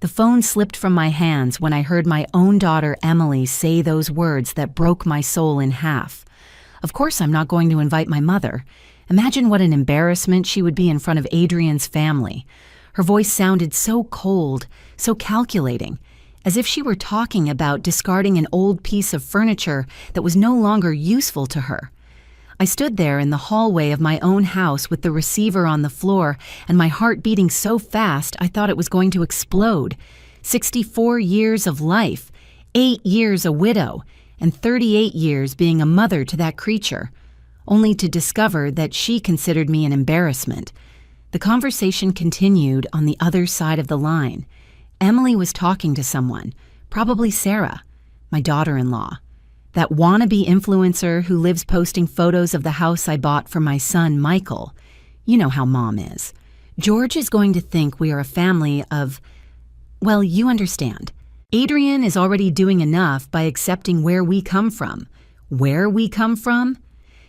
The phone slipped from my hands when I heard my own daughter Emily say those words that broke my soul in half. Of course I'm not going to invite my mother. Imagine what an embarrassment she would be in front of Adrian's family. Her voice sounded so cold, so calculating, as if she were talking about discarding an old piece of furniture that was no longer useful to her. I stood there in the hallway of my own house with the receiver on the floor and my heart beating so fast I thought it was going to explode. 64 years of life, 8 years a widow, and 38 years being a mother to that creature, only to discover that she considered me an embarrassment. The conversation continued on the other side of the line. Emily was talking to someone, probably Sarah, my daughter-in-law. That wannabe influencer who lives posting photos of the house I bought for my son, Michael. You know how Mom is. George is going to think we are a family of, well, you understand. Adrian is already doing enough by accepting where we come from. Where we come from?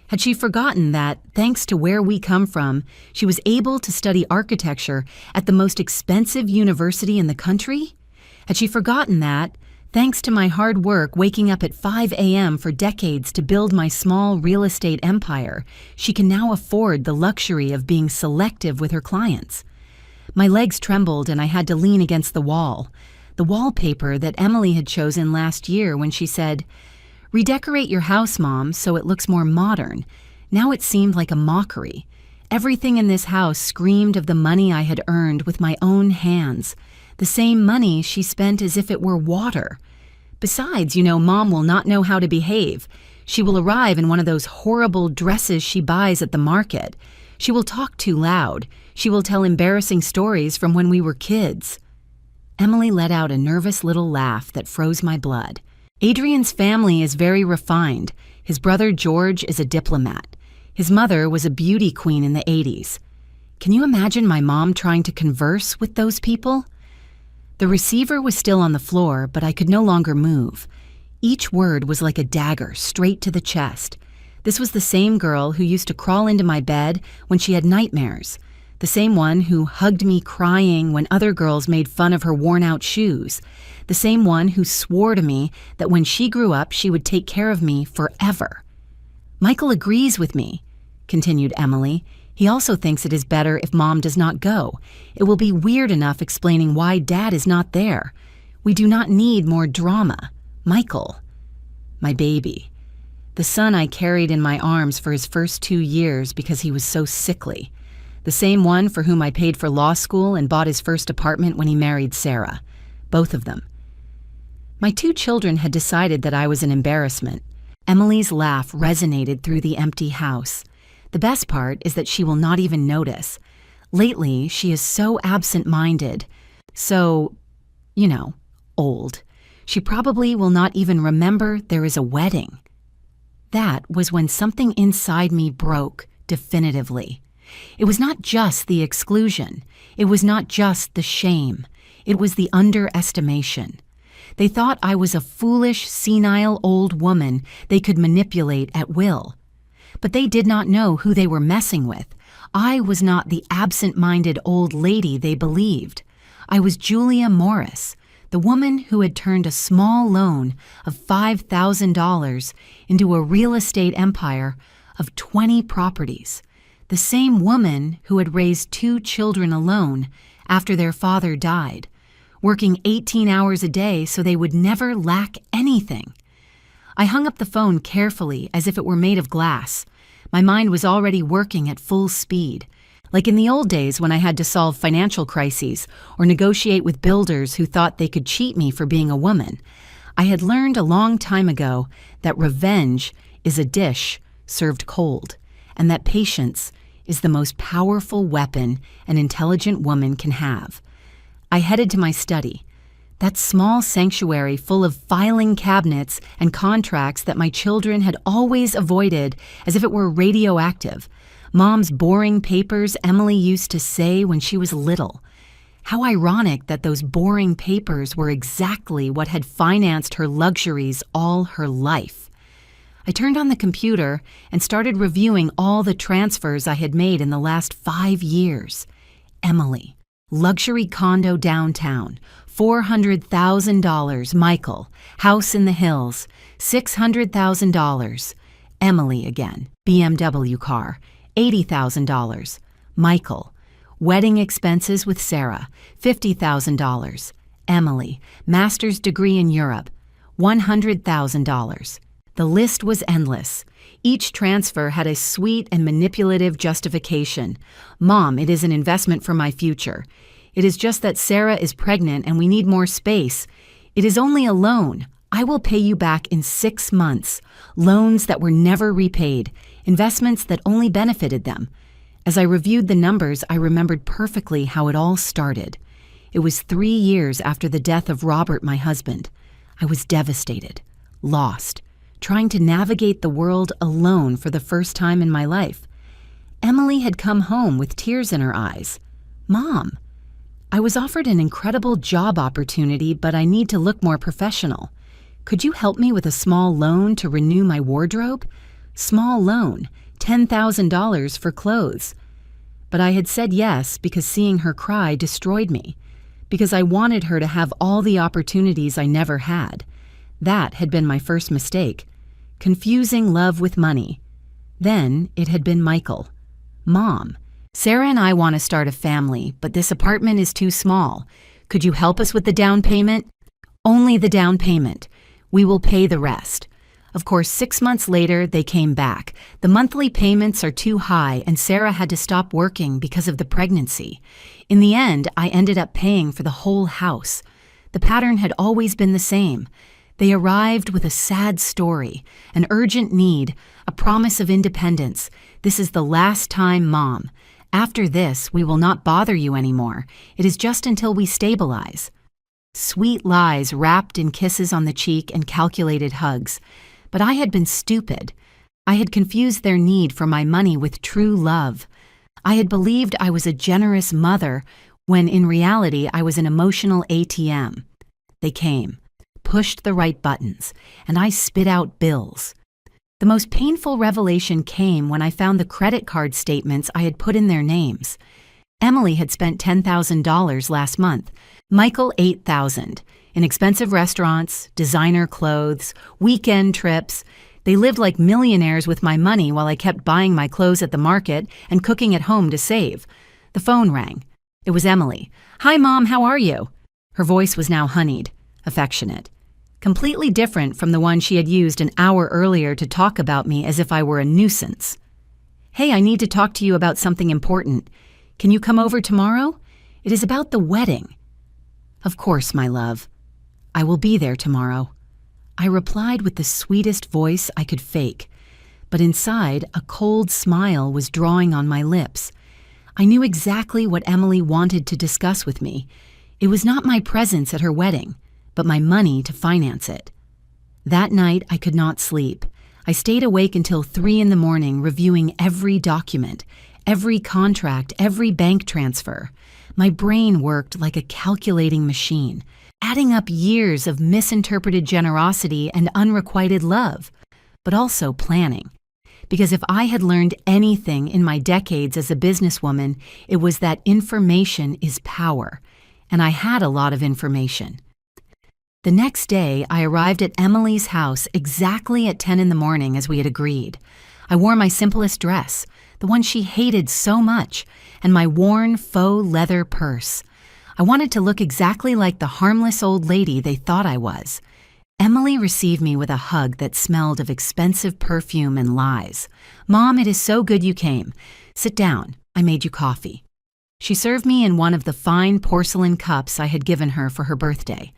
Had she forgotten that, thanks to where we come from, she was able to study architecture at the most expensive university in the country? Had she forgotten that, thanks to my hard work waking up at 5 a.m. for decades to build my small real estate empire, she can now afford the luxury of being selective with her clients? My legs trembled and I had to lean against the wallpaper that Emily had chosen last year when she said, "Redecorate your house, Mom, so it looks more modern." Now it seemed like a mockery. Everything in this house screamed of the money I had earned with my own hands. The same money she spent as if it were water. Besides, Mom will not know how to behave. She will arrive in one of those horrible dresses she buys at the market. She will talk too loud. She will tell embarrassing stories from when we were kids. Emily let out a nervous little laugh that froze my blood. Adrian's family is very refined. His brother George is a diplomat. His mother was a beauty queen in the 80s. Can you imagine my mom trying to converse with those people? The receiver was still on the floor, but I could no longer move. Each word was like a dagger straight to the chest. This was the same girl who used to crawl into my bed when she had nightmares. The same one who hugged me crying when other girls made fun of her worn-out shoes. The same one who swore to me that when she grew up, she would take care of me forever. "Michael agrees with me," continued Emily. "He also thinks it is better if Mom does not go. It will be weird enough explaining why Dad is not there. We do not need more drama. Michael, my baby, the son I carried in my arms for his first 2 years because he was so sickly. The same one for whom I paid for law school and bought his first apartment when he married Sarah. Both of them." My 2 children had decided that I was an embarrassment. Emily's laugh resonated through the empty house. The best part is that she will not even notice. Lately, she is so absent-minded, so, old. She probably will not even remember there is a wedding. That was when something inside me broke definitively. It was not just the exclusion. It was not just the shame. It was the underestimation. They thought I was a foolish, senile old woman they could manipulate at will. But they did not know who they were messing with. I was not the absent-minded old lady they believed. I was Julia Morris, the woman who had turned a small loan of $5,000 into a real estate empire of 20 properties. The same woman who had raised 2 children alone after their father died, working 18 hours a day so they would never lack anything. I hung up the phone carefully as if it were made of glass. My mind was already working at full speed, like in the old days when I had to solve financial crises or negotiate with builders who thought they could cheat me for being a woman. I had learned a long time ago that revenge is a dish served cold, and that patience is the most powerful weapon an intelligent woman can have. I headed to my study, that small sanctuary full of filing cabinets and contracts that my children had always avoided as if it were radioactive. Mom's boring papers Emily used to say when she was little. How ironic that those boring papers were exactly what had financed her luxuries all her life. I turned on the computer and started reviewing all the transfers I had made in the last 5 years. Emily, luxury condo downtown, $400,000, Michael, house in the hills, $600,000. Emily again, BMW car, $80,000. Michael, wedding expenses with Sarah, $50,000. Emily, master's degree in Europe, $100,000. The list was endless. Each transfer had a sweet and manipulative justification. Mom, it is an investment for my future. It is just that Sarah is pregnant and we need more space. It is only a loan. I will pay you back in 6 months. Loans that were never repaid. Investments that only benefited them. As I reviewed the numbers, I remembered perfectly how it all started. It was 3 years after the death of Robert, my husband. I was devastated, lost, trying to navigate the world alone for the first time in my life. Emily had come home with tears in her eyes. Mom, I was offered an incredible job opportunity, but I need to look more professional. Could you help me with a small loan to renew my wardrobe? Small loan, $10,000 for clothes. But I had said yes because seeing her cry destroyed me, because I wanted her to have all the opportunities I never had. That had been my first mistake, confusing love with money. Then it had been Michael. Mom, Sarah and I want to start a family, but this apartment is too small. Could you help us with the down payment? Only the down payment. We will pay the rest. Of course, 6 months later, they came back. The monthly payments are too high, and Sarah had to stop working because of the pregnancy. In the end, I ended up paying for the whole house. The pattern had always been the same. They arrived with a sad story, an urgent need, a promise of independence. This is the last time, Mom. After this, we will not bother you anymore. It is just until we stabilize. Sweet lies wrapped in kisses on the cheek and calculated hugs. But I had been stupid. I had confused their need for my money with true love. I had believed I was a generous mother when in reality I was an emotional ATM. They came, pushed the right buttons, and I spit out bills. The most painful revelation came when I found the credit card statements I had put in their names. Emily had spent $10,000 last month, Michael $8,000, in expensive restaurants, designer clothes, weekend trips. They lived like millionaires with my money while I kept buying my clothes at the market and cooking at home to save. The phone rang. It was Emily. Hi, Mom, how are you? Her voice was now honeyed, affectionate. Completely different from the one she had used an hour earlier to talk about me as if I were a nuisance. Hey, I need to talk to you about something important. Can you come over tomorrow? It is about the wedding. Of course, my love. I will be there tomorrow. I replied with the sweetest voice I could fake, but inside a cold smile was drawing on my lips. I knew exactly what Emily wanted to discuss with me. It was not my presence at her wedding, but my money to finance it. That night, I could not sleep. I stayed awake until 3 a.m, reviewing every document, every contract, every bank transfer. My brain worked like a calculating machine, adding up years of misinterpreted generosity and unrequited love, but also planning. Because if I had learned anything in my decades as a businesswoman, it was that information is power, and I had a lot of information. The next day, I arrived at Emily's house exactly at 10 a.m. as we had agreed. I wore my simplest dress, the one she hated so much, and my worn faux leather purse. I wanted to look exactly like the harmless old lady they thought I was. Emily received me with a hug that smelled of expensive perfume and lies. Mom, it is so good you came. Sit down. I made you coffee. She served me in one of the fine porcelain cups I had given her for her birthday.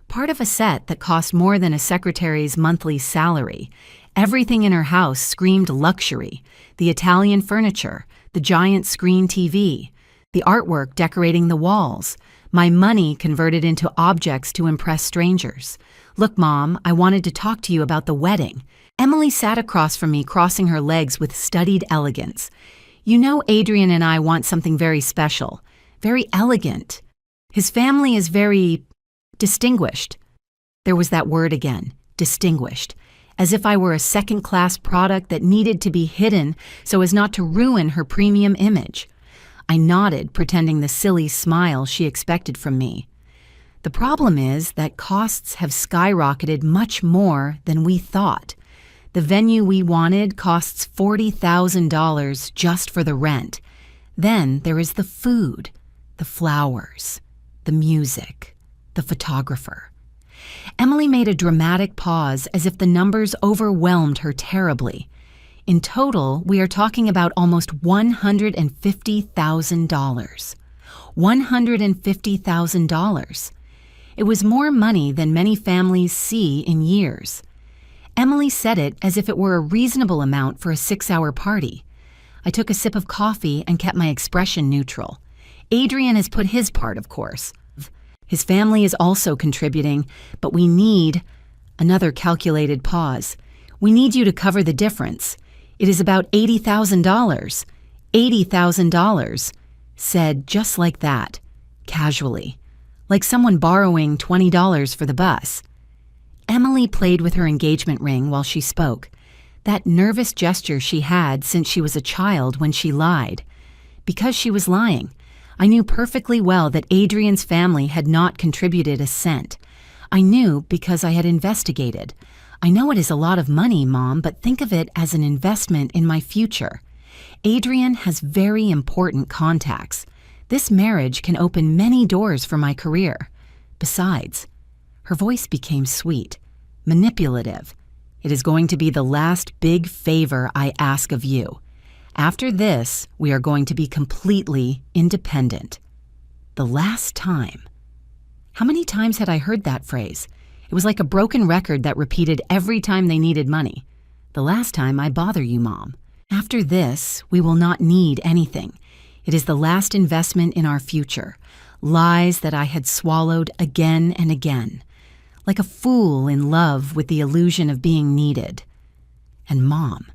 Part of a set that cost more than a secretary's monthly salary. Everything in her house screamed luxury. The Italian furniture, the giant screen TV, the artwork decorating the walls, my money converted into objects to impress strangers. Look, Mom, I wanted to talk to you about the wedding. Emily sat across from me, crossing her legs with studied elegance. You know, Adrian and I want something very special, very elegant. His family is very distinguished. There was that word again, distinguished, as if I were a second-class product that needed to be hidden so as not to ruin her premium image. I nodded, pretending the silly smile she expected from me. The problem is that costs have skyrocketed much more than we thought. The venue we wanted costs $40,000 just for the rent. Then there is the food, the flowers, the music, the photographer. Emily made a dramatic pause as if the numbers overwhelmed her terribly. In total, we are talking about almost $150,000. $150,000. It was more money than many families see in years. Emily said it as if it were a reasonable amount for a 6-hour party. I took a sip of coffee and kept my expression neutral. Adrian has put his part, of course. His family is also contributing, but we need another calculated pause. We need you to cover the difference. It is about $80,000. $80,000, said just like that, casually, like someone borrowing $20 for the bus. Emily played with her engagement ring while she spoke, that nervous gesture she had since she was a child when she lied. Because she was lying, I knew perfectly well that Adrian's family had not contributed a cent. I knew because I had investigated. I know it is a lot of money, Mom, but think of it as an investment in my future. Adrian has very important contacts. This marriage can open many doors for my career. Besides, her voice became sweet, manipulative. It is going to be the last big favor I ask of you. After this, we are going to be completely independent. The last time. How many times had I heard that phrase? It was like a broken record that repeated every time they needed money. The last time I bother you, Mom. After this, we will not need anything. It is the last investment in our future. Lies that I had swallowed again and again. Like a fool in love with the illusion of being needed. And Mom.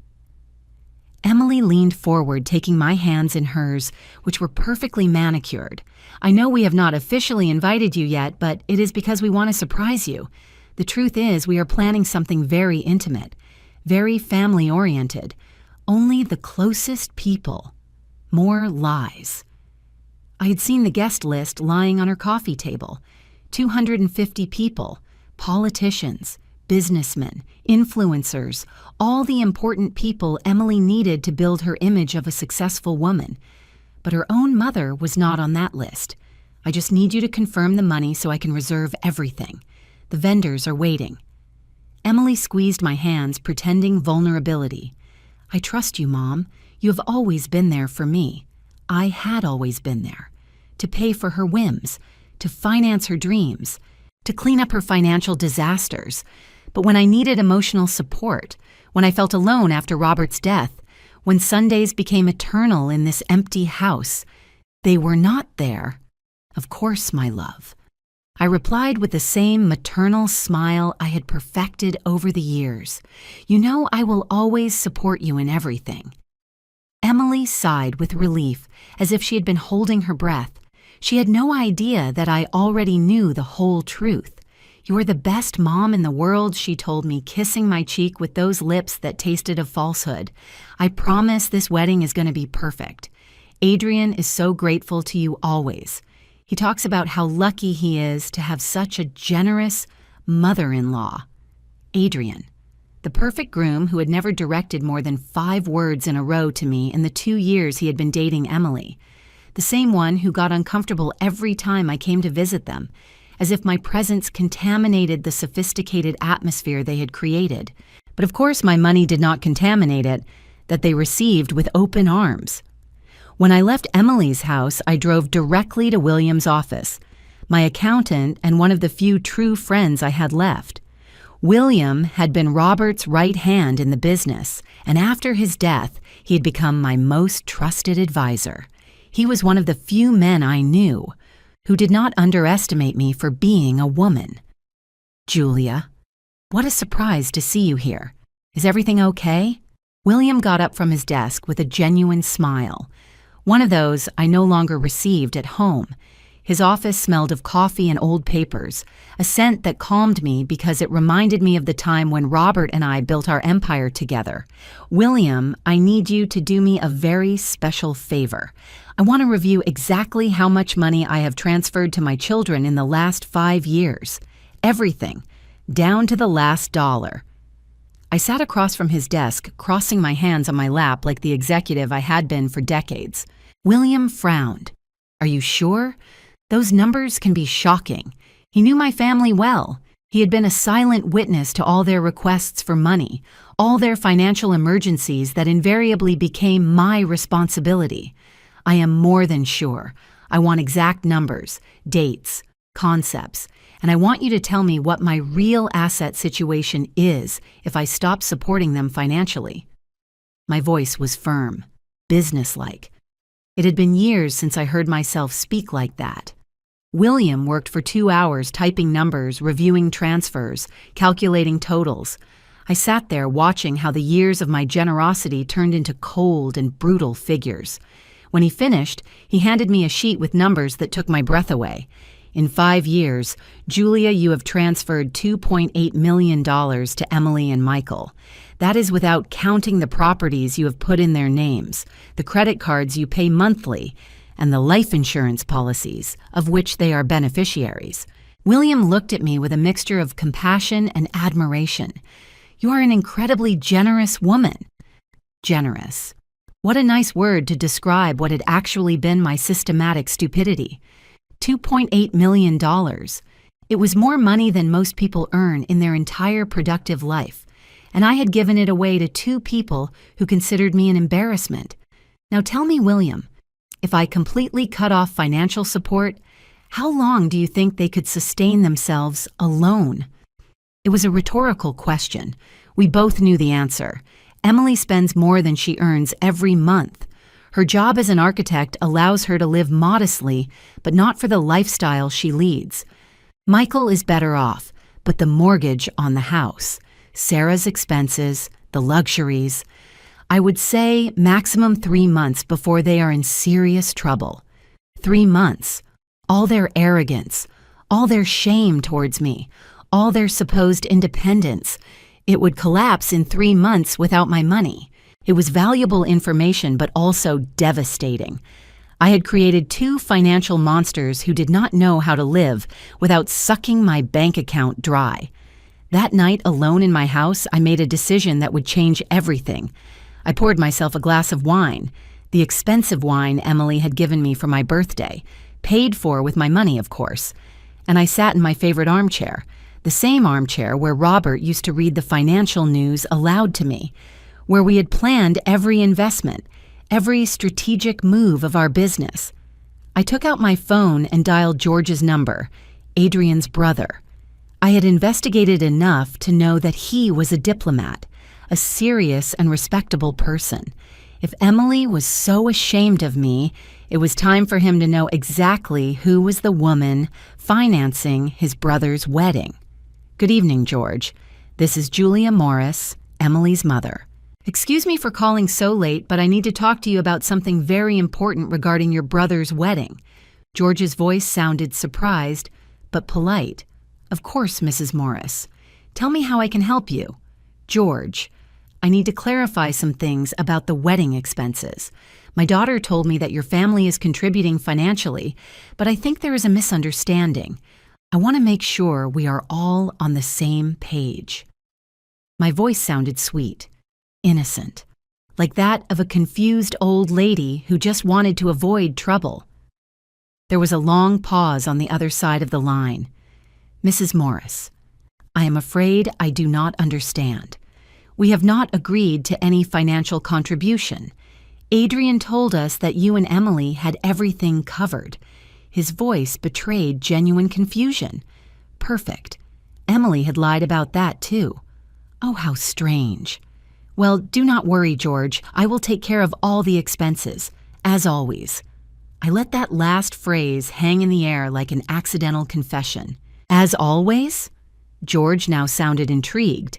Emily leaned forward, taking my hands in hers, which were perfectly manicured. I know we have not officially invited you yet, but it is because we want to surprise you. The truth is, we are planning something very intimate, very family-oriented. Only the closest people. More lies. I had seen the guest list lying on her coffee table. 250 people, politicians, businessmen, influencers, all the important people Emily needed to build her image of a successful woman. But her own mother was not on that list. I just need you to confirm the money so I can reserve everything. The vendors are waiting. Emily squeezed my hands, pretending vulnerability. I trust you, Mom. You have always been there for me. I had always been there. To pay for her whims, to finance her dreams, to clean up her financial disasters. But when I needed emotional support, when I felt alone after Robert's death, when Sundays became eternal in this empty house, they were not there. Of course, my love. I replied with the same maternal smile I had perfected over the years. You know I will always support you in everything. Emily sighed with relief, as if she had been holding her breath. She had no idea that I already knew the whole truth. You are the best mom in the world, she told me, kissing my cheek with those lips that tasted of falsehood. I promise this wedding is going to be perfect. Adrian is so grateful to you always. He talks about how lucky he is to have such a generous mother-in-law. Adrian, the perfect groom who had never directed more than 5 words in a row to me in the 2 years he had been dating Emily. The same one who got uncomfortable every time I came to visit them, as if my presence contaminated the sophisticated atmosphere they had created. But of course my money did not contaminate it, that they received with open arms. When I left Emily's house, I drove directly to William's office, my accountant and one of the few true friends I had left. William had been Robert's right hand in the business, and after his death, he had become my most trusted advisor. He was one of the few men I knew who did not underestimate me for being a woman. Julia, what a surprise to see you here. Is everything okay? William got up from his desk with a genuine smile, one of those I no longer received at home. His office smelled of coffee and old papers, a scent that calmed me because it reminded me of the time when Robert and I built our empire together. "William, I need you to do me a very special favor. I want to review exactly how much money I have transferred to my children in the last 5 years. Everything, down to the last dollar." I sat across from his desk, crossing my hands on my lap like the executive I had been for decades. William frowned. "Are you sure? Those numbers can be shocking." He knew my family well. He had been a silent witness to all their requests for money, all their financial emergencies that invariably became my responsibility. "I am more than sure. I want exact numbers, dates, concepts, and I want you to tell me what my real asset situation is if I stop supporting them financially." My voice was firm, businesslike. It had been years since I heard myself speak like that. William worked for 2 hours typing numbers, reviewing transfers, calculating totals. I sat there watching how the years of my generosity turned into cold and brutal figures. When he finished, he handed me a sheet with numbers that took my breath away. "In 5 years, Julia, you have transferred $2.8 million to Emily and Michael. That is without counting the properties you have put in their names, the credit cards you pay monthly, and the life insurance policies, of which they are beneficiaries." William looked at me with a mixture of compassion and admiration. "You are an incredibly generous woman." Generous. What a nice word to describe what had actually been my systematic stupidity. $2.8 million. It was more money than most people earn in their entire productive life, and I had given it away to 2 people who considered me an embarrassment. Now tell me, William, if I completely cut off financial support, how long do you think they could sustain themselves alone? It was a rhetorical question. We both knew the answer. Emily spends more than she earns every month. Her job as an architect allows her to live modestly, but not for the lifestyle she leads. Michael is better off, but the mortgage on the house, Sarah's expenses, the luxuries. I would say maximum 3 months before they are in serious trouble. 3 months. All their arrogance, all their shame towards me, all their supposed independence. It would collapse in 3 months without my money. It was valuable information, but also devastating. I had created 2 financial monsters who did not know how to live without sucking my bank account dry. That night, alone in my house, I made a decision that would change everything. I poured myself a glass of wine, the expensive wine Emily had given me for my birthday, paid for with my money, of course, and I sat in my favorite armchair, the same armchair where Robert used to read the financial news aloud to me, where we had planned every investment, every strategic move of our business. I took out my phone and dialed George's number, Adrian's brother. I had investigated enough to know that he was a diplomat, a serious and respectable person. If Emily was so ashamed of me, it was time for him to know exactly who was the woman financing his brother's wedding. "Good evening, George. This is Julia Morris, Emily's mother. Excuse me for calling so late, but I need to talk to you about something very important regarding your brother's wedding." George's voice sounded surprised, but polite. "Of course, Mrs. Morris. Tell me how I can help you." "George, I need to clarify some things about the wedding expenses. My daughter told me that your family is contributing financially, but I think there is a misunderstanding. I want to make sure we are all on the same page." My voice sounded sweet, innocent, like that of a confused old lady who just wanted to avoid trouble. There was a long pause on the other side of the line. "Mrs. Morris, I am afraid I do not understand. We have not agreed to any financial contribution. Adrian told us that you and Emily had everything covered." His voice betrayed genuine confusion. Perfect. Emily had lied about that too. Oh, how strange. "Well, do not worry, George. I will take care of all the expenses, as always." I let that last phrase hang in the air like an accidental confession. "As always?" George now sounded intrigued.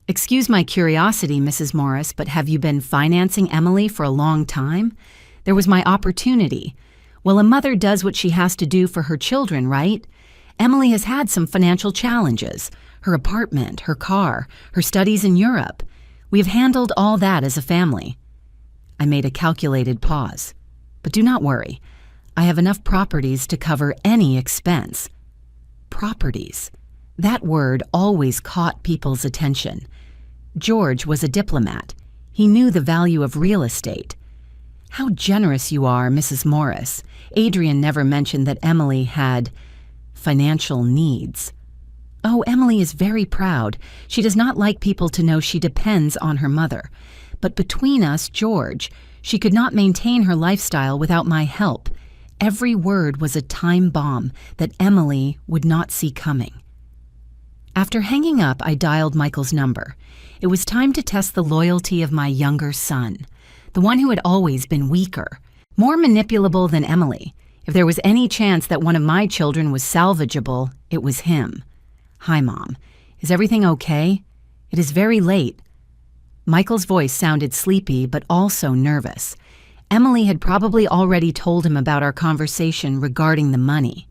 "Excuse my curiosity, Mrs. Morris, but have you been financing Emily for a long time? There was my opportunity. Well, a mother does what she has to do for her children, right? Emily has had some financial challenges. Her apartment, her car, her studies in Europe. We have handled all that as a family. I made a calculated pause. But do not worry. I have enough properties to cover any expense. Properties. That word always caught people's attention. George was a diplomat. He knew the value of real estate. How generous you are, Mrs. Morris. Adrian never mentioned that Emily had financial needs. Oh, Emily is very proud. She does not like people to know she depends on her mother. But between us, George, she could not maintain her lifestyle without my help. Every word was a time bomb that Emily would not see coming. After hanging up, I dialed Michael's number. It was time to test the loyalty of my younger son, the one who had always been weaker, more manipulable than Emily. If there was any chance that one of my children was salvageable, it was him. Hi, Mom. Is everything okay? It is very late. Michael's voice sounded sleepy, but also nervous. Emily had probably already told him about our conversation regarding the money.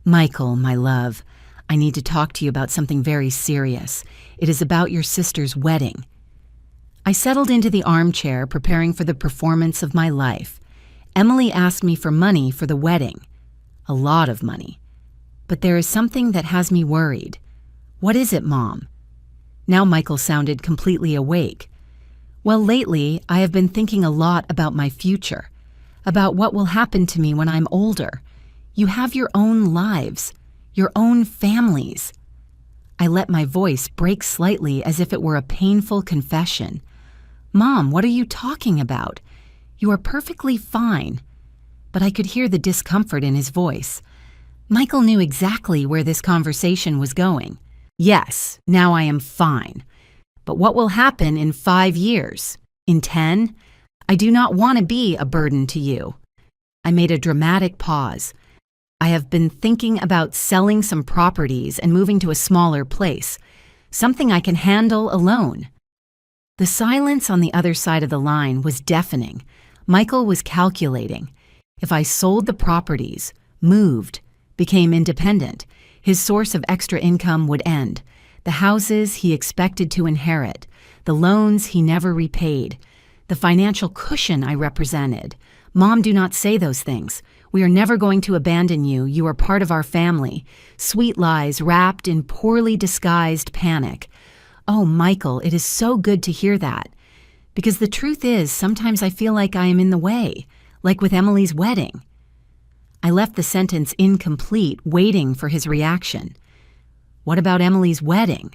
Michael, my love, I need to talk to you about something very serious. It is about your sister's wedding. I settled into the armchair, preparing for the performance of my life. Emily asked me for money for the wedding. A lot of money. But there is something that has me worried. What is it, Mom? Now Michael sounded completely awake. Well, lately, I have been thinking a lot about my future, about what will happen to me when I'm older. You have your own lives, your own families. I let my voice break slightly as if it were a painful confession. Mom, what are you talking about? You are perfectly fine. But I could hear the discomfort in his voice. Michael knew exactly where this conversation was going. Yes, now I am fine. But what will happen in 5 years? In 10? I do not want to be a burden to you. I made a dramatic pause. I have been thinking about selling some properties and moving to a smaller place, something I can handle alone. The silence on the other side of the line was deafening. Michael was calculating. If I sold the properties, moved, became independent, his source of extra income would end. The houses he expected to inherit, the loans he never repaid, the financial cushion I represented. Mom, do not say those things. We are never going to abandon you. You are part of our family. Sweet lies wrapped in poorly disguised panic. Oh, Michael, it is so good to hear that. Because the truth is, sometimes I feel like I am in the way, like with Emily's wedding. I left the sentence incomplete, waiting for his reaction. What about Emily's wedding?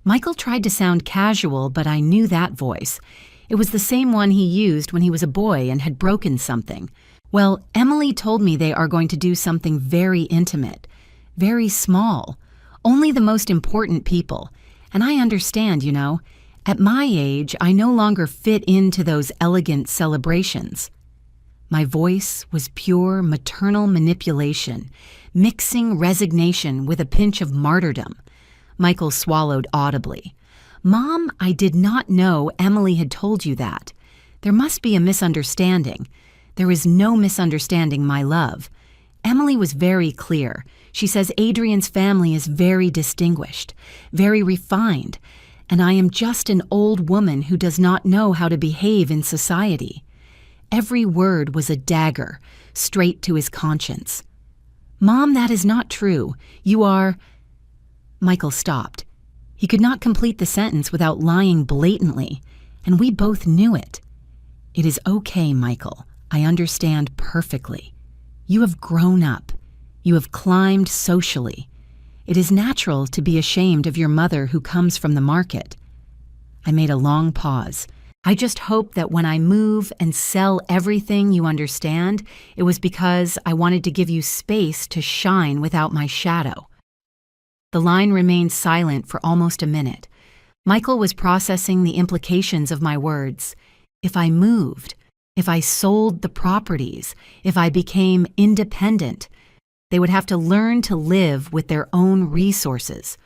Michael tried to sound casual, but I knew that voice. It was the same one he used when he was a boy and had broken something. Well, Emily told me they are going to do something very intimate, very small, only the most important people. And I understand, you know. At my age, I no longer fit into those elegant celebrations. My voice was pure maternal manipulation, mixing resignation with a pinch of martyrdom. Michael swallowed audibly. Mom, I did not know Emily had told you that. There must be a misunderstanding. There is no misunderstanding, my love. Emily was very clear. She says Adrian's family is very distinguished, very refined, and I am just an old woman who does not know how to behave in society. Every word was a dagger, straight to his conscience. Mom, that is not true. You are... Michael stopped. He could not complete the sentence without lying blatantly, and we both knew it. It is okay, Michael. I understand perfectly. You have grown up. You have climbed socially. It is natural to be ashamed of your mother who comes from the market. I made a long pause. I just hope that when I move and sell everything, you understand, it was because I wanted to give you space to shine without my shadow. The line remained silent for almost a minute. Michael was processing the implications of my words. If I moved, if I sold the properties, if I became independent, they would have to learn to live with their own resources.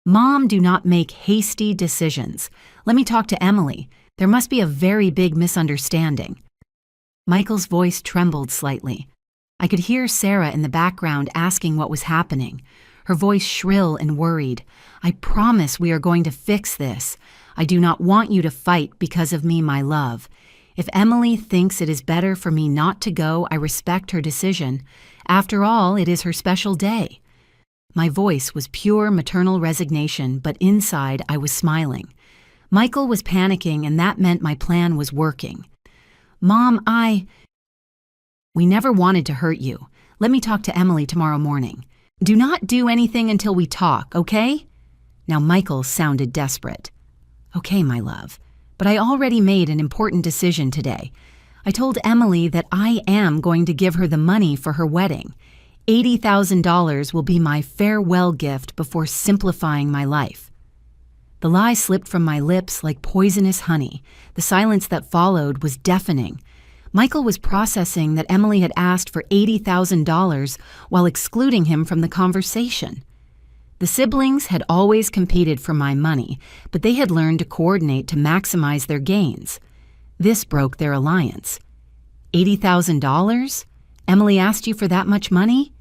Mom, do not make hasty decisions. Let me talk to Emily. There must be a very big misunderstanding. Michael's voice trembled slightly. I could hear Sarah in the background asking what was happening, her voice shrill and worried. "I promise we are going to fix this. I do not want you to fight because of me, my love. If Emily thinks it is better for me not to go, I respect her decision. After all, it is her special day." My voice was pure maternal resignation, but inside I was smiling. Michael was panicking, and that meant my plan was working. "Mom, We never wanted to hurt you. Let me talk to Emily tomorrow morning. Do not do anything until we talk, okay?" Now Michael sounded desperate. "Okay, my love, but I already made an important decision today. I told Emily that I am going to give her the money for her wedding. $80,000 will be my farewell gift before simplifying my life." The lie slipped from my lips like poisonous honey. The silence that followed was deafening. Michael was processing that Emily had asked for $80,000 while excluding him from the conversation. The siblings had always competed for my money, but they had learned to coordinate to maximize their gains. This broke their alliance. $80,000? Emily asked you for that much money?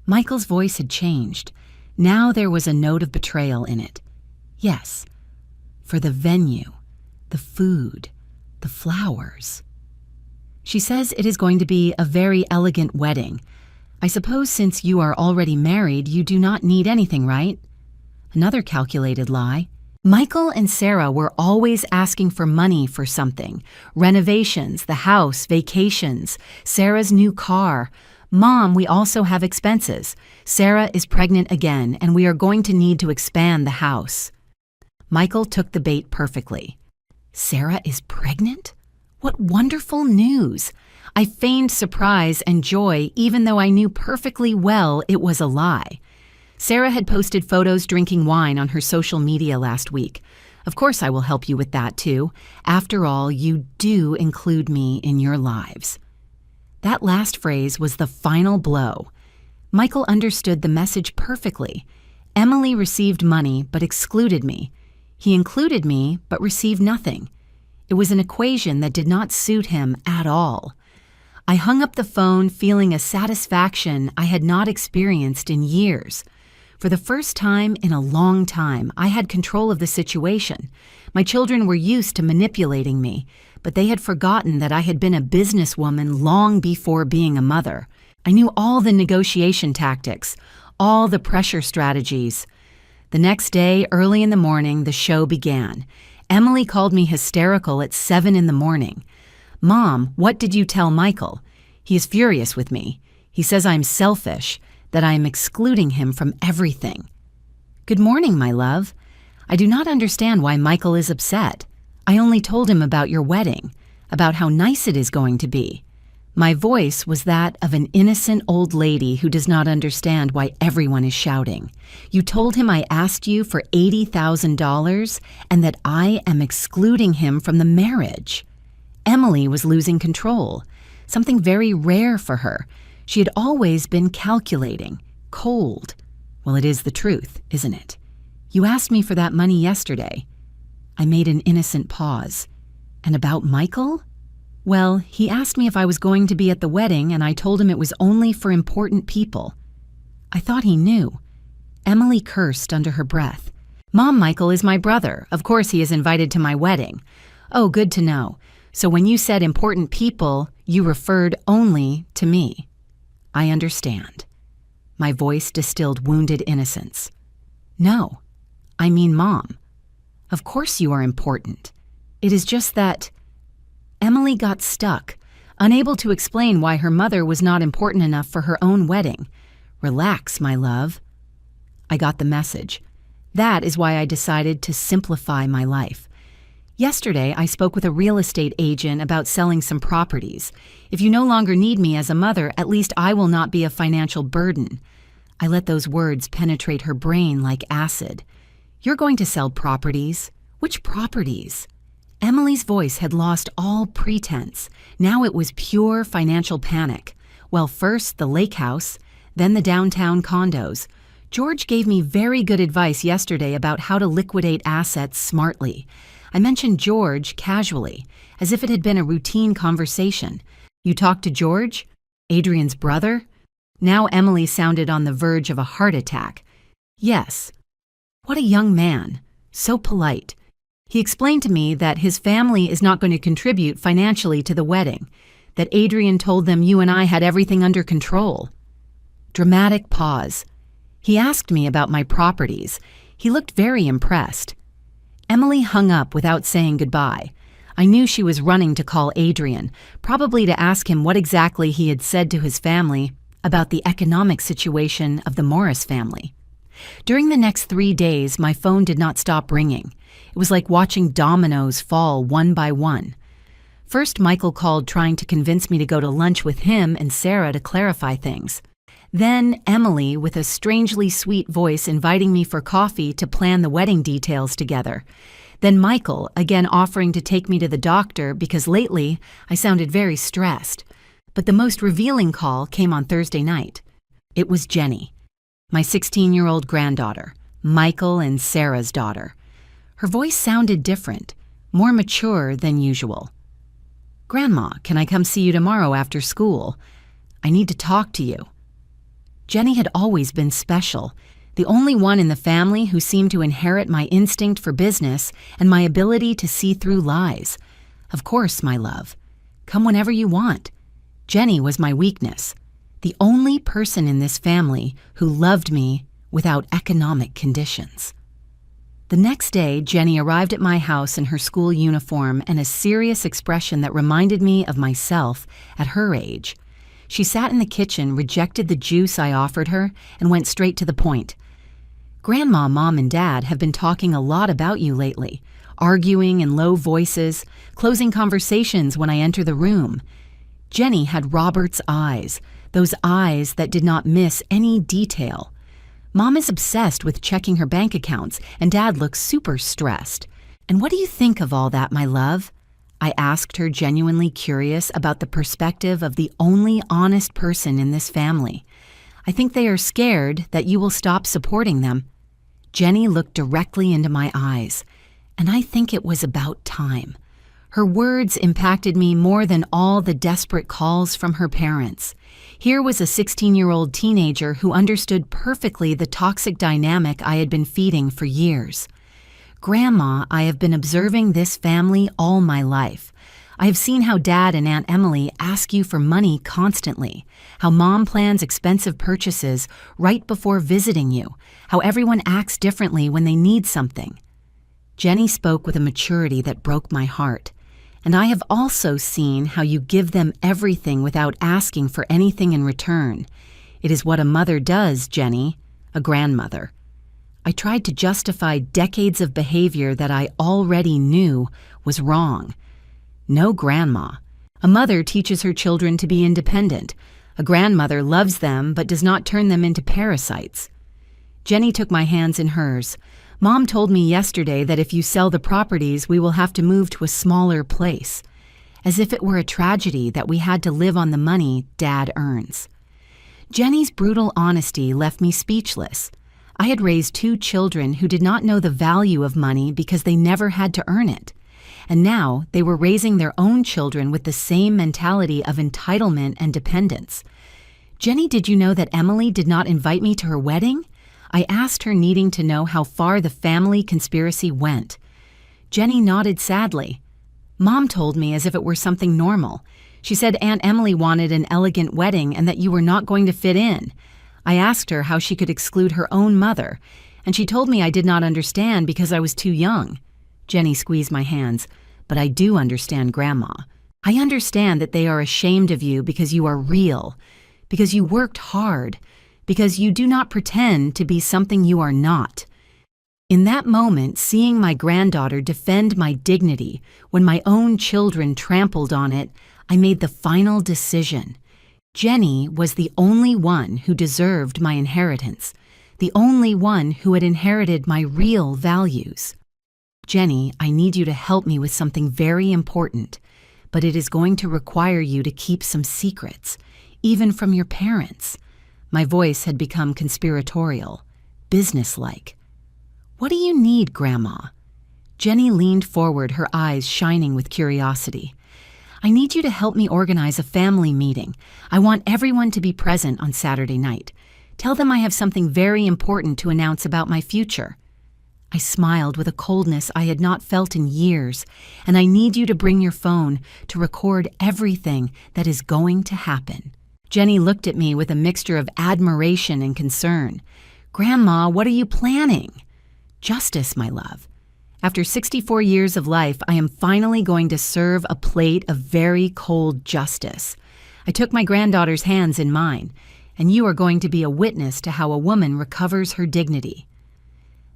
Michael's voice had changed. Now there was a note of betrayal in it. Yes, for the venue, the food, the flowers. She says it is going to be a very elegant wedding. I suppose since you are already married, you do not need anything, right? Another calculated lie. Michael and Sarah were always asking for money for something. Renovations, the house, vacations, Sarah's new car. "Mom, we also have expenses. Sarah is pregnant again, and we are going to need to expand the house." Michael took the bait perfectly. Sarah is pregnant? What wonderful news! I feigned surprise and joy even though I knew perfectly well it was a lie. Sarah had posted photos drinking wine on her social media last week. Of course I will help you with that too. After all, you do include me in your lives. That last phrase was the final blow. Michael understood the message perfectly. Emily received money but excluded me. He included me but received nothing. It was an equation that did not suit him at all. I hung up the phone feeling a satisfaction I had not experienced in years. For the first time in a long time, I had control of the situation. My children were used to manipulating me, but they had forgotten that I had been a businesswoman long before being a mother. I knew all the negotiation tactics, all the pressure strategies. The next day, early in the morning, the show began. Emily called me hysterical at 7 in the morning. "Mom, what did you tell Michael? He is furious with me. He says I'm selfish, that I am excluding him from everything." "Good morning, my love. I do not understand why Michael is upset. I only told him about your wedding, about how nice it is going to be." My voice was that of an innocent old lady who does not understand why everyone is shouting. "You told him I asked you for $80,000 and that I am excluding him from the marriage." Emily was losing control, something very rare for her. She had always been calculating, cold. Well, it is the truth, isn't it? "You asked me for that money yesterday." I made an innocent pause. "And about Michael?" "Well, he asked me if I was going to be at the wedding, and I told him it was only for important people." I thought he knew. Emily cursed under her breath. "Mom, Michael is my brother. Of course he is invited to my wedding." "Oh, good to know. So when you said important people, you referred only to me." "I understand." My voice distilled wounded innocence. "No, I mean Mom. Of course you are important. It is just that—" Emily got stuck, unable to explain why her mother was not important enough for her own wedding. "Relax, my love." I got the message. That is why I decided to simplify my life. Yesterday, I spoke with a real estate agent about selling some properties. If you no longer need me as a mother, at least I will not be a financial burden. I let those words penetrate her brain like acid. "You're going to sell properties? Which properties?" Emily's voice had lost all pretense. Now it was pure financial panic. Well, first the lake house, then the downtown condos. George gave me very good advice yesterday about how to liquidate assets smartly. I mentioned George casually, as if it had been a routine conversation. "You talked to George? Adrian's brother?" Now Emily sounded on the verge of a heart attack. "Yes." What a young man. So polite. He explained to me that his family is not going to contribute financially to the wedding, that Adrian told them you and I had everything under control. Dramatic pause. He asked me about my properties. He looked very impressed. Emily hung up without saying goodbye. I knew she was running to call Adrian, probably to ask him what exactly he had said to his family about the economic situation of the Morris family. During the next 3 days, my phone did not stop ringing. It was like watching dominoes fall one by one. First, Michael called trying to convince me to go to lunch with him and Sarah to clarify things. Then Emily, with a strangely sweet voice, inviting me for coffee to plan the wedding details together. Then Michael, again offering to take me to the doctor because lately I sounded very stressed. But the most revealing call came on Thursday night. It was Jenny, my 16-year-old granddaughter, Michael and Sarah's daughter. Her voice sounded different, more mature than usual. "Grandma, can I come see you tomorrow after school? I need to talk to you." Jenny had always been special, the only one in the family who seemed to inherit my instinct for business and my ability to see through lies. "Of course, my love. Come whenever you want." Jenny was my weakness, the only person in this family who loved me without economic conditions. The next day, Jenny arrived at my house in her school uniform and a serious expression that reminded me of myself at her age. She sat in the kitchen, rejected the juice I offered her, and went straight to the point. "Grandma, Mom, and Dad have been talking a lot about you lately, arguing in low voices, closing conversations when I enter the room." Jenny had Robert's eyes, those eyes that did not miss any detail. Mom is obsessed with checking her bank accounts, and Dad looks super stressed. "And what do you think of all that, my love?" I asked her, genuinely curious about the perspective of the only honest person in this family. "I think they are scared that you will stop supporting them." Jenny looked directly into my eyes, and I think it was about time. Her words impacted me more than all the desperate calls from her parents. Here was a 16-year-old teenager who understood perfectly the toxic dynamic I had been feeding for years. "Grandma, I have been observing this family all my life. I have seen how Dad and Aunt Emily ask you for money constantly, how Mom plans expensive purchases right before visiting you, how everyone acts differently when they need something." Jenny spoke with a maturity that broke my heart. "And I have also seen how you give them everything without asking for anything in return. It is what a mother does, Jenny, a grandmother." I tried to justify decades of behavior that I already knew was wrong. "No, Grandma. A mother teaches her children to be independent. A grandmother loves them but does not turn them into parasites." Jenny took my hands in hers. "Mom told me yesterday that if you sell the properties, we will have to move to a smaller place. As if it were a tragedy that we had to live on the money Dad earns." Jenny's brutal honesty left me speechless. I had raised 2 children who did not know the value of money because they never had to earn it. And now they were raising their own children with the same mentality of entitlement and dependence. "Jenny, did you know that Emily did not invite me to her wedding?" I asked her, needing to know how far the family conspiracy went. Jenny nodded sadly. "Mom told me as if it were something normal. She said Aunt Emily wanted an elegant wedding and that you were not going to fit in. I asked her how she could exclude her own mother, and she told me I did not understand because I was too young." Jenny squeezed my hands. "But I do understand, Grandma. I understand that they are ashamed of you because you are real, because you worked hard, because you do not pretend to be something you are not." In that moment, seeing my granddaughter defend my dignity when my own children trampled on it, I made the final decision. Jenny was the only one who deserved my inheritance, the only one who had inherited my real values. "Jenny, I need you to help me with something very important, but it is going to require you to keep some secrets, even from your parents." My voice had become conspiratorial, businesslike. "What do you need, Grandma?" Jenny leaned forward, her eyes shining with curiosity. I need you to help me organize a family meeting. I want everyone to be present on Saturday night. Tell them I have something very important to announce about my future. I smiled with a coldness I had not felt in years, and I need you to bring your phone to record everything that is going to happen. Jenny looked at me with a mixture of admiration and concern. Grandma, what are you planning? Justice, my love. After 64 years of life, I am finally going to serve a plate of very cold justice. I took my granddaughter's hands in mine, and you are going to be a witness to how a woman recovers her dignity.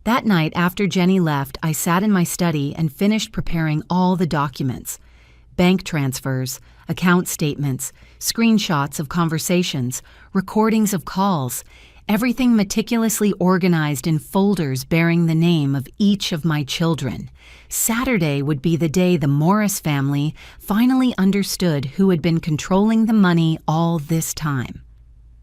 That night, after Jenny left, I sat in my study and finished preparing all the documents. Bank transfers, account statements, screenshots of conversations, recordings of calls, everything meticulously organized in folders bearing the name of each of my children. Saturday would be the day the Morris family finally understood who had been controlling the money all this time.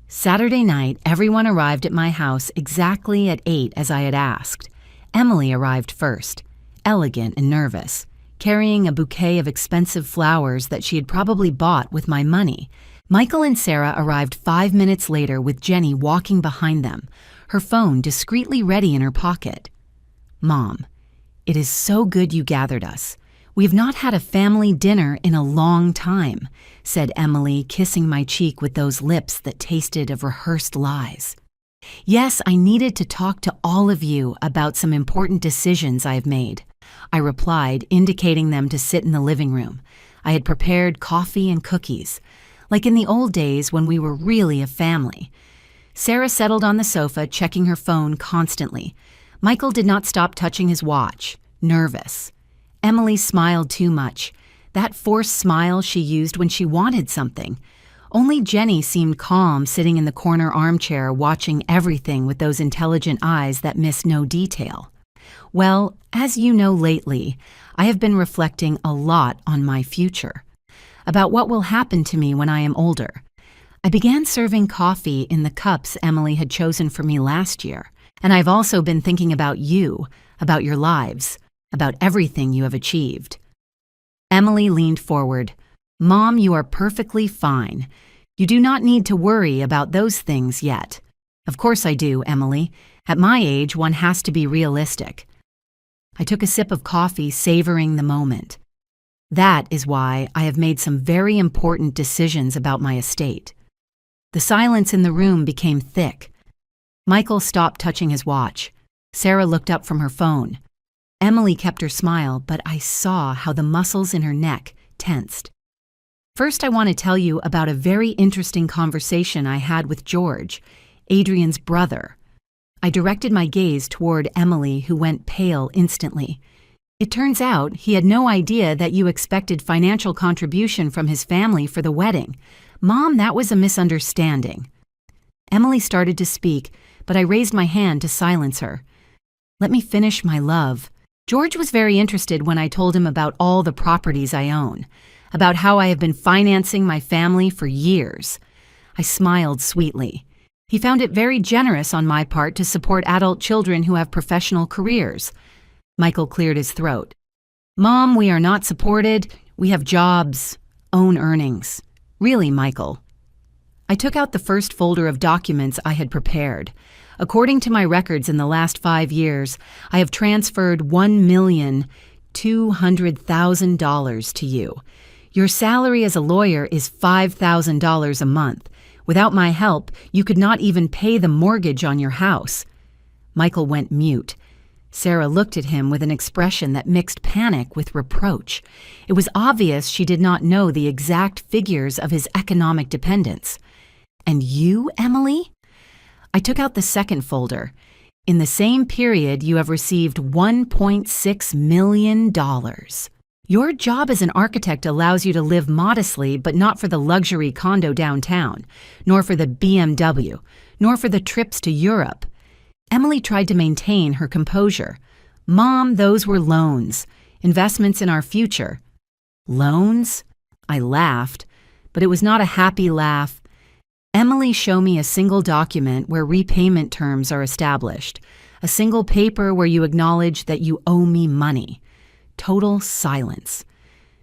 Saturday night, everyone arrived at my house exactly at 8 as I had asked. Emily arrived first, elegant and nervous, carrying a bouquet of expensive flowers that she had probably bought with my money. Michael and Sarah arrived 5 minutes later with Jenny walking behind them, her phone discreetly ready in her pocket. Mom, it is so good you gathered us. We've not had a family dinner in a long time, said Emily, kissing my cheek with those lips that tasted of rehearsed lies. Yes, I needed to talk to all of you about some important decisions I've made, I replied, indicating them to sit in the living room. I had prepared coffee and cookies, like in the old days when we were really a family. Sarah settled on the sofa, checking her phone constantly. Michael did not stop touching his watch, nervous. Emily smiled too much, that forced smile she used when she wanted something. Only Jenny seemed calm, sitting in the corner armchair, watching everything with those intelligent eyes that miss no detail. Well, as you know lately, I have been reflecting a lot on my future, about what will happen to me when I am older. I began serving coffee in the cups Emily had chosen for me last year, and I've also been thinking about you, about your lives, about everything you have achieved. Emily leaned forward. Mom, you are perfectly fine. You do not need to worry about those things yet. Of course I do, Emily. At my age, one has to be realistic. I took a sip of coffee, savoring the moment. That is why I have made some very important decisions about my estate. The silence in the room became thick. Michael stopped touching his watch. Sarah looked up from her phone. Emily kept her smile, but I saw how the muscles in her neck tensed. First, I want to tell you about a very interesting conversation I had with George, Adrian's brother. I directed my gaze toward Emily, who went pale instantly. It turns out he had no idea that you expected financial contribution from his family for the wedding. Mom, that was a misunderstanding. Emily started to speak, but I raised my hand to silence her. Let me finish, my love. George was very interested when I told him about all the properties I own, about how I have been financing my family for years. I smiled sweetly. He found it very generous on my part to support adult children who have professional careers. Michael cleared his throat. Mom, we are not supported. We have jobs, own earnings. Really, Michael. I took out the first folder of documents I had prepared. According to my records in the last 5 years, I have transferred $1,200,000 to you. Your salary as a lawyer is $5,000 a month. Without my help, you could not even pay the mortgage on your house. Michael went mute. Sarah looked at him with an expression that mixed panic with reproach. It was obvious she did not know the exact figures of his economic dependence. And you, Emily? I took out the second folder. In the same period, you have received $1.6 million. Your job as an architect allows you to live modestly, but not for the luxury condo downtown, nor for the BMW, nor for the trips to Europe. Emily tried to maintain her composure. Mom, those were loans, investments in our future. Loans? I laughed, but it was not a happy laugh. Emily, show me a single document where repayment terms are established, a single paper where you acknowledge that you owe me money. total silence.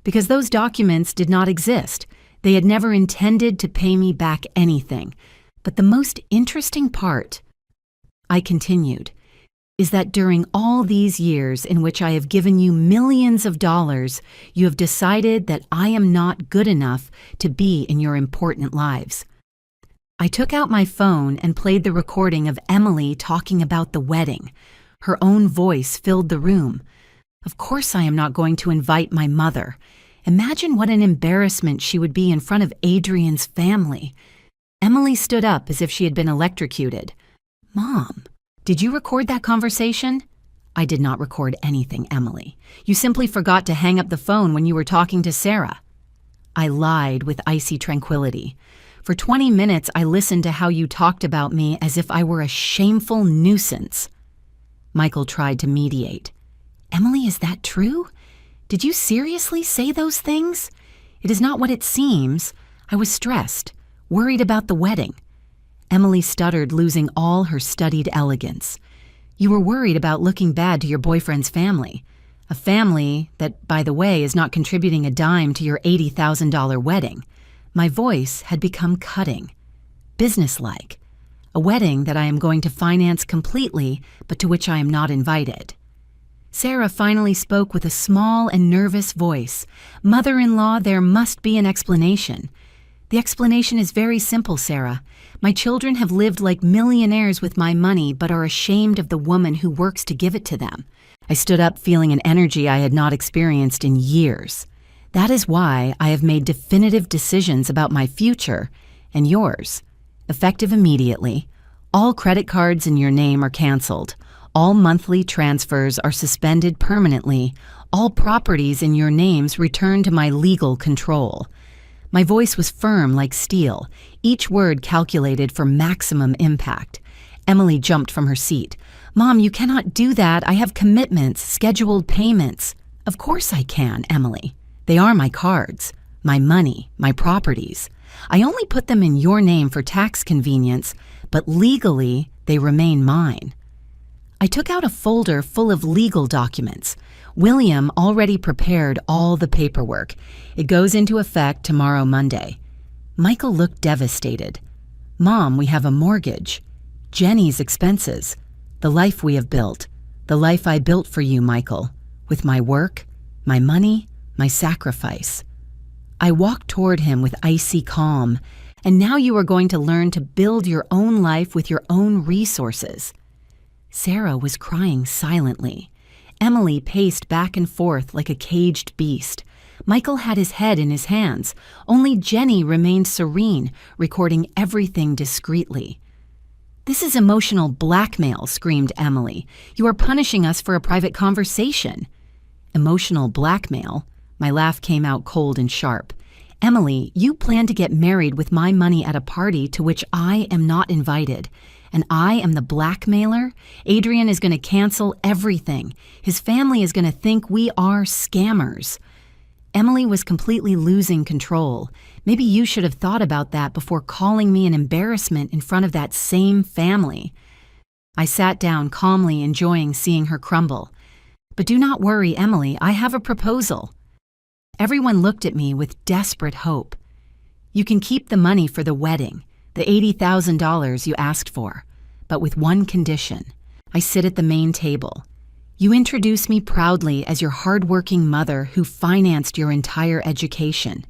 Because those documents did not exist. They had never intended to pay me back anything. But the most interesting part, I continued, is that during all these years in which I have given you millions of dollars, you have decided that I am not good enough to be in your important lives. I took out my phone and played the recording of Emily talking about the wedding. Her own voice filled the room. Of course I am not going to invite my mother. Imagine what an embarrassment she would be in front of Adrian's family. Emily stood up as if she had been electrocuted. Mom, did you record that conversation? I did not record anything, Emily. You simply forgot to hang up the phone when you were talking to Sarah. I lied with icy tranquility. For 20 minutes, I listened to how you talked about me as if I were a shameful nuisance. Michael tried to mediate. Emily, is that true? Did you seriously say those things? It is not what it seems. I was stressed, worried about the wedding. Emily stuttered, losing all her studied elegance. You were worried about looking bad to your boyfriend's family. A family that, by the way, is not contributing a dime to your $80,000 wedding. My voice had become cutting, businesslike. A wedding that I am going to finance completely, but to which I am not invited. Sarah finally spoke with a small and nervous voice. Mother-in-law, there must be an explanation. The explanation is very simple, Sarah. My children have lived like millionaires with my money, but are ashamed of the woman who works to give it to them. I stood up feeling an energy I had not experienced in years. That is why I have made definitive decisions about my future and yours. Effective immediately, all credit cards in your name are canceled. All monthly transfers are suspended permanently. All properties in your names return to my legal control. My voice was firm like steel, each word calculated for maximum impact. Emily jumped from her seat. Mom, you cannot do that. I have commitments, scheduled payments. Of course I can, Emily. They are my cards, my money, my properties. I only put them in your name for tax convenience, but legally they remain mine. I took out a folder full of legal documents. William already prepared all the paperwork. It goes into effect tomorrow, Monday. Michael looked devastated. Mom, we have a mortgage. Jenny's expenses. The life we have built. The life I built for you, Michael. With my work, my money, my sacrifice. I walked toward him with icy calm. And now you are going to learn to build your own life with your own resources. Sarah was crying silently. Emily paced back and forth like a caged beast. Michael had his head in his hands. Only Jenny remained serene, recording everything discreetly. This is emotional blackmail, screamed Emily. You are punishing us for a private conversation. Emotional blackmail? My laugh came out cold and sharp. Emily, you plan to get married with my money at a party to which I am not invited. And I am the blackmailer? Adrian is going to cancel everything. His family is going to think we are scammers. Emily was completely losing control. Maybe you should have thought about that before calling me an embarrassment in front of that same family. I sat down calmly, enjoying seeing her crumble. But do not worry, Emily, I have a proposal. Everyone looked at me with desperate hope. You can keep the money for the wedding. The $80,000 you asked for, but with one condition. I sit at the main table. You introduce me proudly as your hardworking mother who financed your entire education,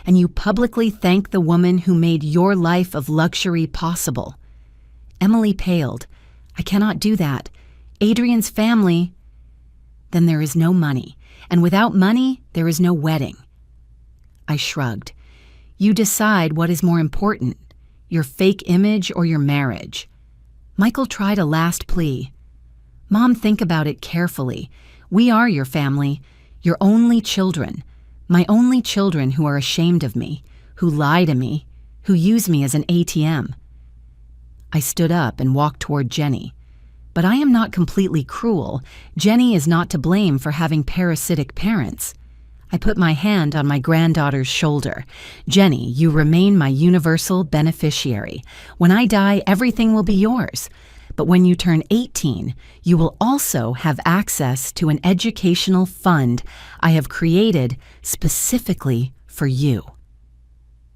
and you publicly thank the woman who made your life of luxury possible. Emily paled. I cannot do that. Adrian's family. Then there is no money, and without money, there is no wedding. I shrugged. You decide what is more important. Your fake image or your marriage. Michael tried a last plea. Mom, think about it carefully. We are your family, your only children. My only children who are ashamed of me, who lie to me, who use me as an ATM. I stood up and walked toward Jenny. But I am not completely cruel. Jenny is not to blame for having parasitic parents. I put my hand on my granddaughter's shoulder. Jenny, you remain my universal beneficiary. When I die, everything will be yours. But when you turn 18, you will also have access to an educational fund I have created specifically for you."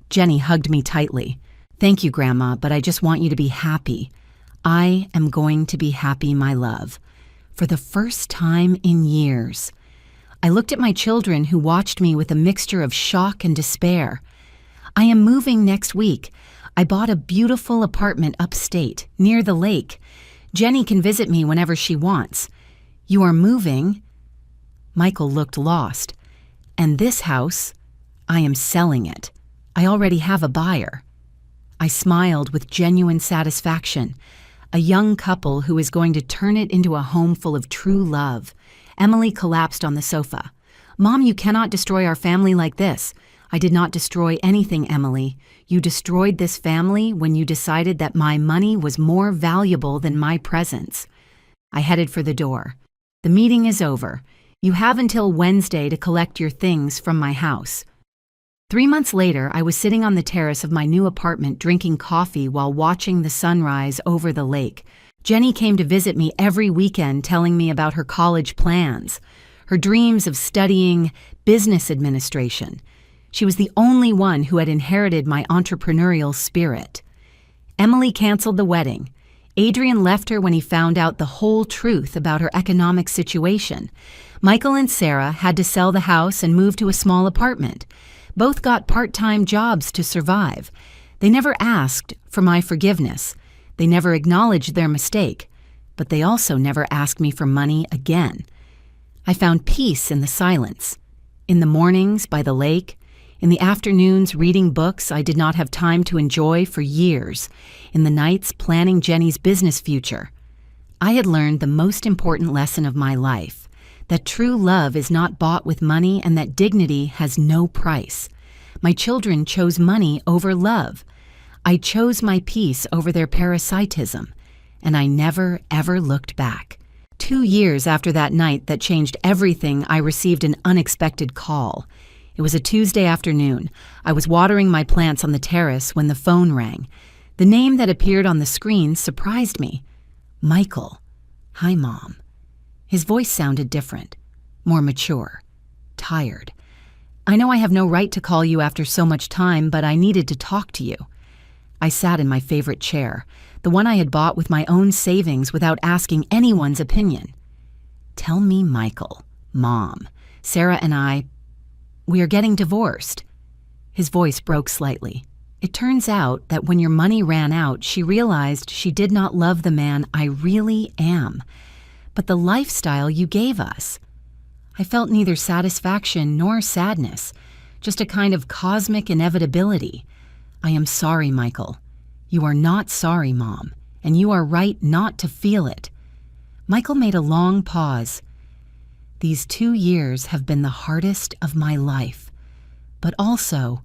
Jenny hugged me tightly. "Thank you, Grandma, but I just want you to be happy." "I am going to be happy, my love, for the first time in years." I looked at my children, who watched me with a mixture of shock and despair. "I am moving next week. I bought a beautiful apartment upstate, near the lake. Jenny can visit me whenever she wants." "You are moving?" Michael looked lost. "And this house, I am selling it. I already have a buyer." I smiled with genuine satisfaction. A young couple who is going to turn it into a home full of true love. Emily collapsed on the sofa. "Mom, you cannot destroy our family like this." "I did not destroy anything, Emily. You destroyed this family when you decided that my money was more valuable than my presence." I headed for the door. "The meeting is over. You have until Wednesday to collect your things from my house." 3 months later, I was sitting on the terrace of my new apartment drinking coffee while watching the sunrise over the lake. Jenny came to visit me every weekend, telling me about her college plans, her dreams of studying business administration. She was the only one who had inherited my entrepreneurial spirit. Emily canceled the wedding. Adrian left her when he found out the whole truth about her economic situation. Michael and Sarah had to sell the house and move to a small apartment. Both got part-time jobs to survive. They never asked for my forgiveness. They never acknowledged their mistake, but they also never asked me for money again. I found peace in the silence. In the mornings by the lake, in the afternoons reading books I did not have time to enjoy for years, in the nights planning Jenny's business future. I had learned the most important lesson of my life, that true love is not bought with money and that dignity has no price. My children chose money over love. I chose my peace over their parasitism, and I never, ever looked back. 2 years after that night that changed everything, I received an unexpected call. It was a Tuesday afternoon. I was watering my plants on the terrace when the phone rang. The name that appeared on the screen surprised me. Michael. "Hi, Mom." His voice sounded different, more mature, tired. "I know I have no right to call you after so much time, but I needed to talk to you." I sat in my favorite chair, the one I had bought with my own savings without asking anyone's opinion. "Tell me, Michael, Mom, Sarah and we are getting divorced." His voice broke slightly. "It turns out that when your money ran out, she realized she did not love the man I really am, but the lifestyle you gave us." I felt neither satisfaction nor sadness, just a kind of cosmic inevitability. "I am sorry, Michael." "You are not sorry, Mom, and you are right not to feel it." Michael made a long pause. "These 2 years have been the hardest of my life, but also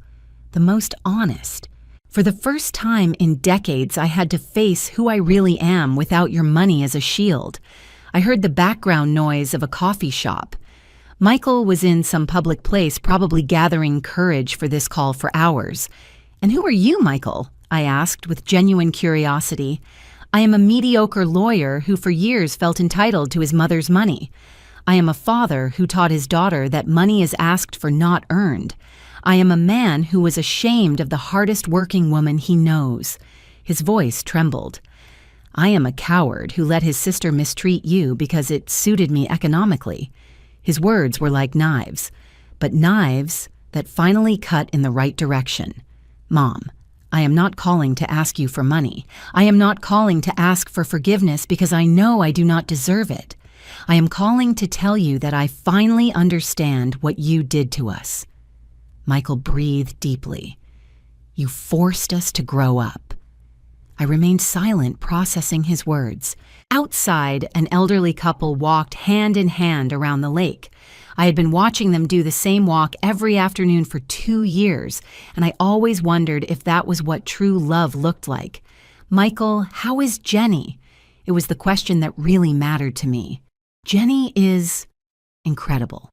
the most honest. For the first time in decades, I had to face who I really am without your money as a shield." I heard the background noise of a coffee shop. Michael was in some public place, probably gathering courage for this call for hours. "And who are you, Michael?" I asked with genuine curiosity. "I am a mediocre lawyer who for years felt entitled to his mother's money. I am a father who taught his daughter that money is asked for, not earned. I am a man who was ashamed of the hardest working woman he knows." His voice trembled. "I am a coward who let his sister mistreat you because it suited me economically." His words were like knives, but knives that finally cut in the right direction. "Mom, I am not calling to ask you for money. I am not calling to ask for forgiveness because I know I do not deserve it. I am calling to tell you that I finally understand what you did to us." Michael breathed deeply. "You forced us to grow up." I remained silent, processing his words. Outside, an elderly couple walked hand in hand around the lake. I had been watching them do the same walk every afternoon for 2 years, and I always wondered if that was what true love looked like. "Michael, how is Jenny?" It was the question that really mattered to me. "Jenny is incredible.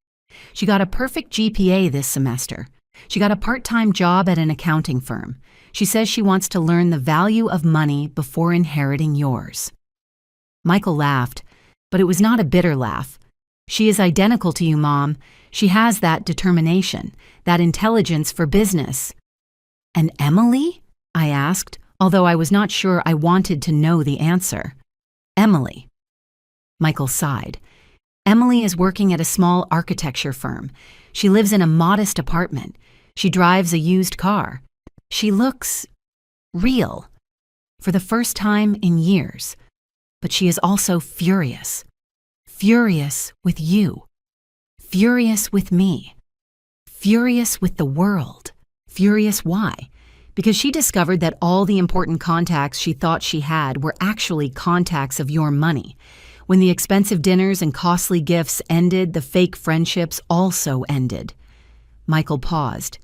She got a perfect GPA this semester. She got a part-time job at an accounting firm. She says she wants to learn the value of money before inheriting yours." Michael laughed, but it was not a bitter laugh. She is identical to you, Mom. She has that determination, that intelligence for business. And Emily? I asked, although I was not sure I wanted to know the answer. Emily. Michael sighed. Emily is working at a small architecture firm. She lives in a modest apartment. She drives a used car. She looks real for the first time in years. But she is also furious. Furious with you. Furious with me. Furious with the world. Furious why? Because she discovered that all the important contacts she thought she had were actually contacts of your money. When the expensive dinners and costly gifts ended, the fake friendships also ended. Michael paused.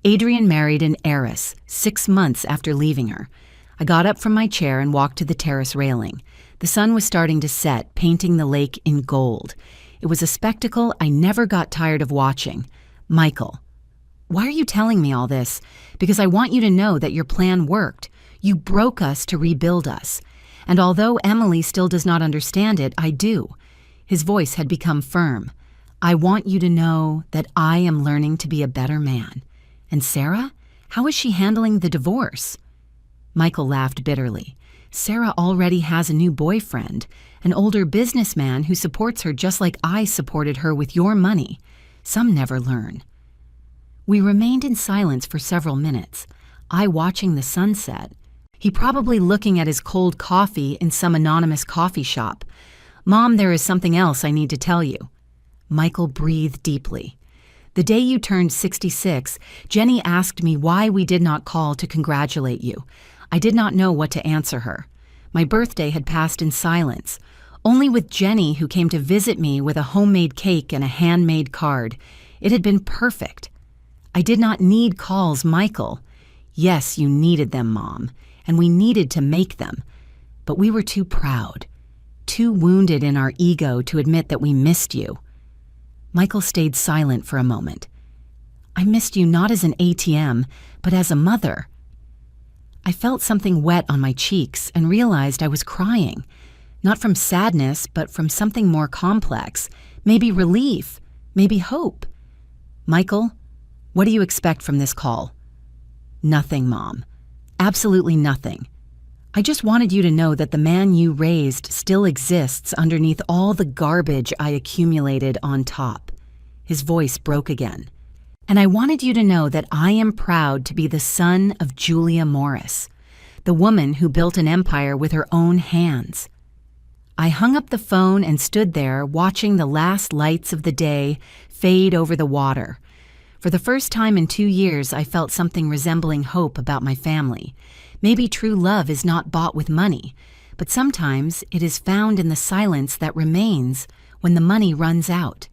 Adrian married an heiress 6 months after leaving her. I got up from my chair and walked to the terrace railing. The sun was starting to set, painting the lake in gold. It was a spectacle I never got tired of watching. Michael, why are you telling me all this? Because I want you to know that your plan worked. You broke us to rebuild us. And although Emily still does not understand it, I do. His voice had become firm. I want you to know that I am learning to be a better man. And Sarah? How is she handling the divorce? Michael laughed bitterly. Sarah already has a new boyfriend, an older businessman who supports her just like I supported her with your money. Some never learn. We remained in silence for several minutes, I watching the sunset. He probably looking at his cold coffee in some anonymous coffee shop. Mom, there is something else I need to tell you. Michael breathed deeply. The day you turned 66, Jenny asked me why we did not call to congratulate you. I did not know what to answer her. My birthday had passed in silence. Only with Jenny, who came to visit me with a homemade cake and a handmade card. It had been perfect. I did not need calls, Michael. Yes, you needed them, Mom, and we needed to make them. But we were too proud, too wounded in our ego to admit that we missed you. Michael stayed silent for a moment. I missed you not as an ATM, but as a mother. I felt something wet on my cheeks and realized I was crying. Not from sadness, but from something more complex. Maybe relief, maybe hope. Michael, what do you expect from this call? Nothing, Mom. Absolutely nothing. I just wanted you to know that the man you raised still exists underneath all the garbage I accumulated on top. His voice broke again. And I wanted you to know that I am proud to be the son of Julia Morris, the woman who built an empire with her own hands. I hung up the phone and stood there watching the last lights of the day fade over the water. For the first time in 2 years, I felt something resembling hope about my family. Maybe true love is not bought with money, but sometimes it is found in the silence that remains when the money runs out.